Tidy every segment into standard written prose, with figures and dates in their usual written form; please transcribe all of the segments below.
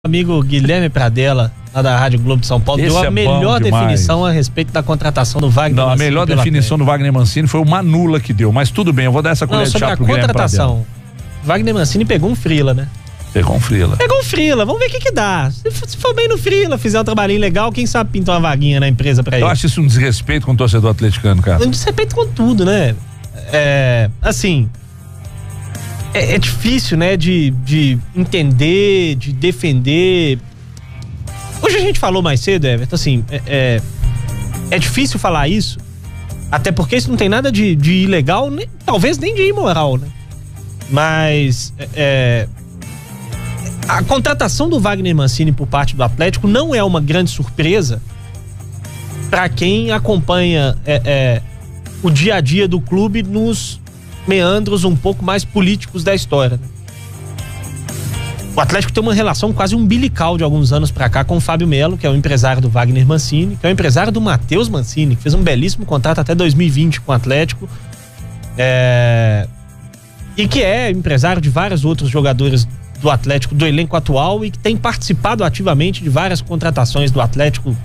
amigo Guilherme Pradella, lá da Rádio Globo de São Paulo, deu a melhor definição a respeito da contratação do Wagner Mancini. Não, a melhor definição do Wagner Mancini foi o Manula que deu, mas tudo bem, eu vou dar essa colher de chá pro Guilherme Pradella. Contratação. Wagner Mancini pegou um frila, né? Pegou um frila, vamos ver o que dá. Se for bem no frila, fizer um trabalhinho legal, quem sabe pintar uma vaguinha na empresa pra ele. Eu acho isso um desrespeito com o torcedor atleticano, cara. Um desrespeito com tudo, né? Assim, é difícil, né, de entender, de defender. Hoje a gente falou mais cedo, Everton, assim, é difícil falar isso, até porque isso não tem nada de ilegal, nem, talvez nem de imoral, né? Mas a contratação do Wagner Mancini por parte do Atlético não é uma grande surpresa para quem acompanha o dia a dia do clube nos meandros um pouco mais políticos da história, né? O Atlético tem uma relação quase umbilical de alguns anos pra cá com o Fábio Melo, que é o empresário do Wagner Mancini, que é o empresário do Matheus Mancini, que fez um belíssimo contrato até 2020 com o Atlético, e que é empresário de vários outros jogadores do Atlético, do elenco atual, e que tem participado ativamente de várias contratações do Atlético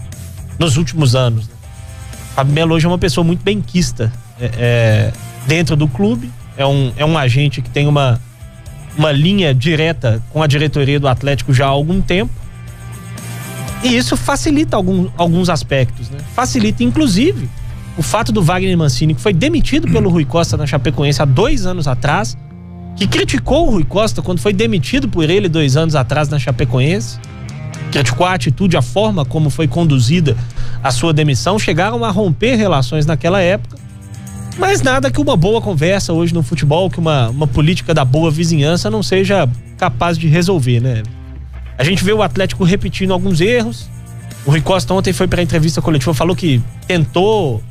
nos últimos anos. O Fábio Melo hoje é uma pessoa muito benquista dentro do clube, é um agente que tem uma linha direta com a diretoria do Atlético já há algum tempo, e isso facilita alguns aspectos, né? Facilita inclusive o fato do Wagner Mancini, que foi demitido pelo Rui Costa na Chapecoense há 2 anos atrás, que criticou o Rui Costa quando foi demitido por ele 2 anos atrás na Chapecoense, criticou a atitude, a forma como foi conduzida a sua demissão, chegaram a romper relações naquela época, mas nada que uma boa conversa hoje no futebol, que uma política da boa vizinhança não seja capaz de resolver, né? A gente vê o Atlético repetindo alguns erros. O Rui Costa ontem foi para a entrevista coletiva, falou que tentou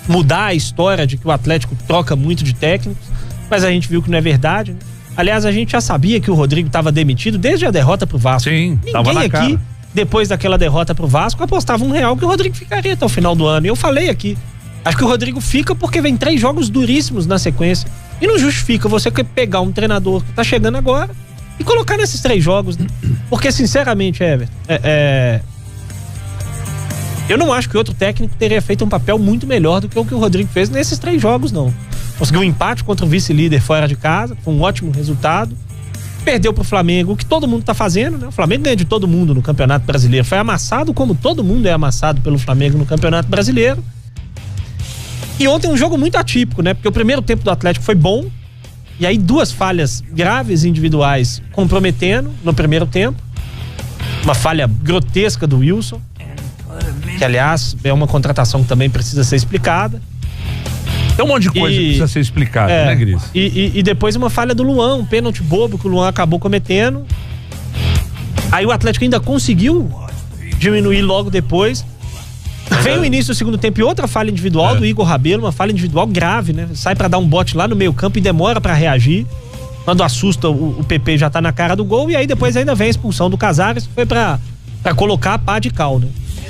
mudar a história de que o Atlético troca muito de técnicos, mas a gente viu que não é verdade, né? Aliás, a gente já sabia que o Rodrigo estava demitido desde a derrota pro Vasco. Sim, tava na cara. Ninguém aqui, depois daquela derrota pro Vasco, apostava R$1 que o Rodrigo ficaria até o final do ano. E eu falei aqui, acho que o Rodrigo fica porque vem 3 jogos duríssimos na sequência. E não justifica você pegar um treinador que tá chegando agora e colocar nesses 3 jogos, né? Porque, sinceramente, Everton, eu não acho que outro técnico teria feito um papel muito melhor do que o Rodrigo fez nesses 3 jogos, não. Conseguiu um empate contra o vice-líder fora de casa, com um ótimo resultado. Perdeu pro Flamengo, o que todo mundo tá fazendo, né? O Flamengo ganha de todo mundo no Campeonato Brasileiro. Foi amassado como todo mundo é amassado pelo Flamengo no Campeonato Brasileiro. E ontem um jogo muito atípico, né? Porque o primeiro tempo do Atlético foi bom, e aí 2 falhas graves individuais comprometendo no primeiro tempo. Uma falha grotesca do Wilson, que aliás é uma contratação que também precisa ser explicada. Tem um monte de coisa que precisa ser explicada, né, Gris? E depois uma falha do Luan, um pênalti bobo que o Luan acabou cometendo. Aí o Atlético ainda conseguiu diminuir logo depois. Vem o início do segundo tempo e outra falha individual do Igor Rabelo, uma falha individual grave, né? Sai pra dar um bote lá no meio campo e demora pra reagir. Quando assusta, o PP já tá na cara do gol, e aí depois ainda vem a expulsão do Casares, que foi pra colocar a pá de cal, né?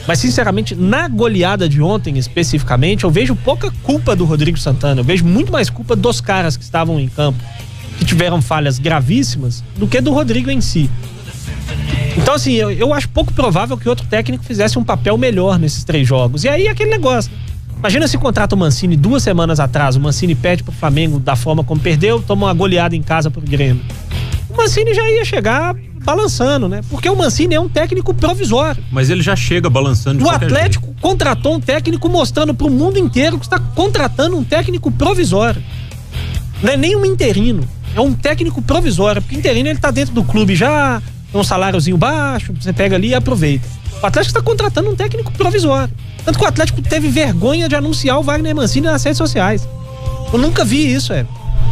Mas, sinceramente, na goleada de ontem, especificamente, eu vejo pouca culpa do Rodrigo Santana. Eu vejo muito mais culpa dos caras que estavam em campo, que tiveram falhas gravíssimas, do que do Rodrigo em si. Então, assim, eu acho pouco provável que outro técnico fizesse um papel melhor nesses 3 jogos. E aí, aquele negócio. Imagina se contrata o Mancini 2 semanas atrás, o Mancini perde pro Flamengo da forma como perdeu, toma uma goleada em casa pro Grêmio. O Mancini já ia chegar balançando, né? Porque o Mancini é um técnico provisório. Mas ele já chega balançando de qualquer jeito. O Atlético contratou um técnico mostrando pro mundo inteiro que está contratando um técnico provisório. Não é nem um interino, é um técnico provisório, porque o interino ele tá dentro do clube já, tem um saláriozinho baixo, você pega ali e aproveita. O Atlético está contratando um técnico provisório. Tanto que o Atlético teve vergonha de anunciar o Wagner Mancini nas redes sociais. Eu nunca vi isso,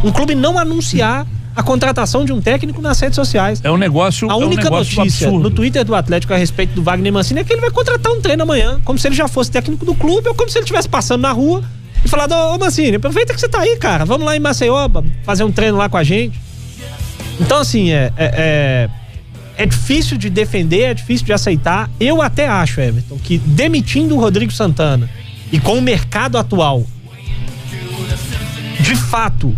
um clube não anunciar a contratação de um técnico nas redes sociais. É um negócio. A única notícia absurdo no Twitter do Atlético a respeito do Wagner Mancini é que ele vai contratar um treino amanhã, como se ele já fosse técnico do clube, ou como se ele estivesse passando na rua e falado: ô Mancini, aproveita que você tá aí, cara, vamos lá em Maceió fazer um treino lá com a gente. Então, assim, é difícil de defender, é difícil de aceitar. Eu até acho, Everton, que demitindo o Rodrigo Santana e com o mercado atual, de fato,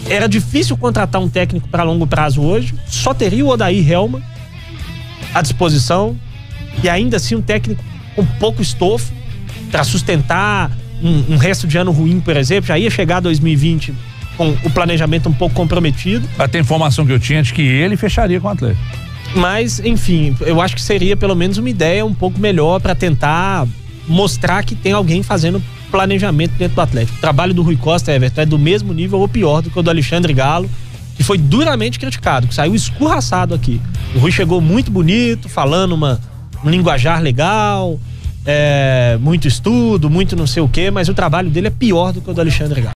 era difícil contratar um técnico para longo prazo hoje. Só teria o Odair Helma. à disposição e ainda assim um técnico com pouco estofo para sustentar um resto de ano ruim, por exemplo. Já ia chegar 2020 com o planejamento um pouco comprometido. Até a informação que eu tinha de que ele fecharia com o Atlético. Mas, enfim, eu acho que seria pelo menos uma ideia um pouco melhor para tentar mostrar que tem alguém fazendo planejamento dentro do Atlético. O trabalho do Rui Costa, Everton, é do mesmo nível ou pior do que o do Alexandre Galo, que foi duramente criticado, que saiu escorraçado aqui. O Rui chegou muito bonito, falando um linguajar legal, muito estudo, muito não sei o quê, mas o trabalho dele é pior do que o do Alexandre Galo.